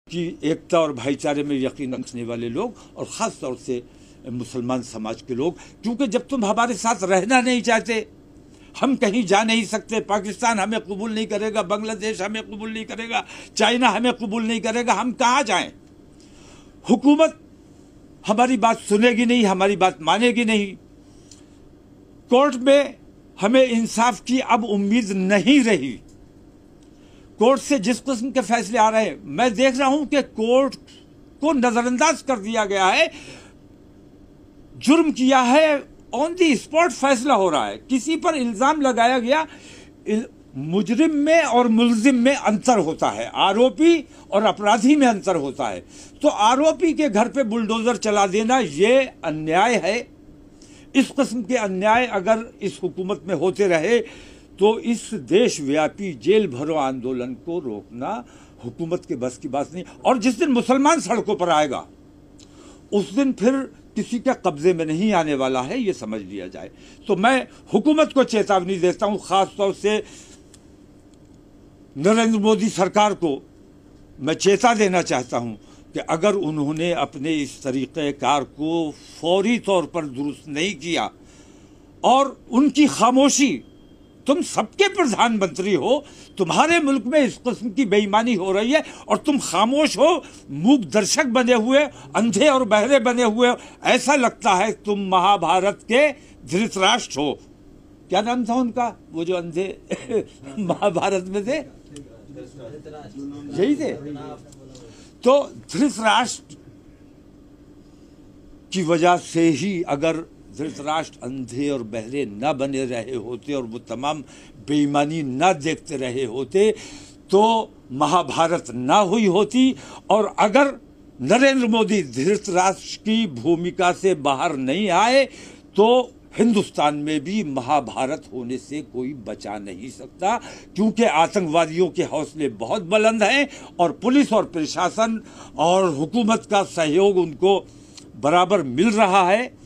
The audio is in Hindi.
की एकता और भाईचारे में यकीन रखने वाले लोग और ख़ास तौर से मुसलमान समाज के लोग, क्योंकि जब तुम हमारे साथ रहना नहीं चाहते, हम कहीं जा नहीं सकते, पाकिस्तान हमें कबूल नहीं करेगा, बांग्लादेश हमें कबूल नहीं करेगा, चाइना हमें कबूल नहीं करेगा, हम कहाँ जाएं? हुकूमत हमारी बात सुनेगी नहीं, हमारी बात मानेगी नहीं। कोर्ट में हमें इंसाफ की अब उम्मीद नहीं रही। कोर्ट से जिस किस्म के फैसले आ रहे हैं, मैं देख रहा हूं कि कोर्ट को नजरअंदाज कर दिया गया है। जुर्म किया है, ऑन दी स्पॉट फैसला हो रहा है। किसी पर इल्जाम लगाया गया, मुजरिम में और मुल्जिम में अंतर होता है, आरोपी और अपराधी में अंतर होता है। तो आरोपी के घर पे बुलडोजर चला देना ये अन्याय है। इस किस्म के अन्याय अगर इस हुकूमत में होते रहे तो इस देशव्यापी जेल भरो आंदोलन को रोकना हुकूमत के बस की बात नहीं। और जिस दिन मुसलमान सड़कों पर आएगा उस दिन फिर किसी के कब्जे में नहीं आने वाला है, ये समझ लिया जाए। तो मैं हुकूमत को चेतावनी देता हूं, खास तौर से नरेंद्र मोदी सरकार को मैं चेता देना चाहता हूं कि अगर उन्होंने अपने इस तरीक़ेकार को फौरी तौर पर दुरुस्त नहीं किया और उनकी खामोशी, तुम सबके प्रधानमंत्री हो, तुम्हारे मुल्क में इस किस्म की बेईमानी हो रही है और तुम खामोश हो, मूक दर्शक बने हुए, अंधे और बहरे बने हुए, ऐसा लगता है तुम महाभारत के धृतराष्ट्र हो। क्या नाम था उनका, वो जो अंधे महाभारत में थे, यही थे। तो धृतराष्ट्र की वजह से ही अगर धृतराष्ट्र अंधे और बहरे न बने रहे होते और वो तमाम बेईमानी न देखते रहे होते तो महाभारत न हुई होती। और अगर नरेंद्र मोदी धृतराष्ट्र की भूमिका से बाहर नहीं आए तो हिंदुस्तान में भी महाभारत होने से कोई बचा नहीं सकता, क्योंकि आतंकवादियों के हौसले बहुत बुलंद हैं और पुलिस और प्रशासन और हुकूमत का सहयोग उनको बराबर मिल रहा है।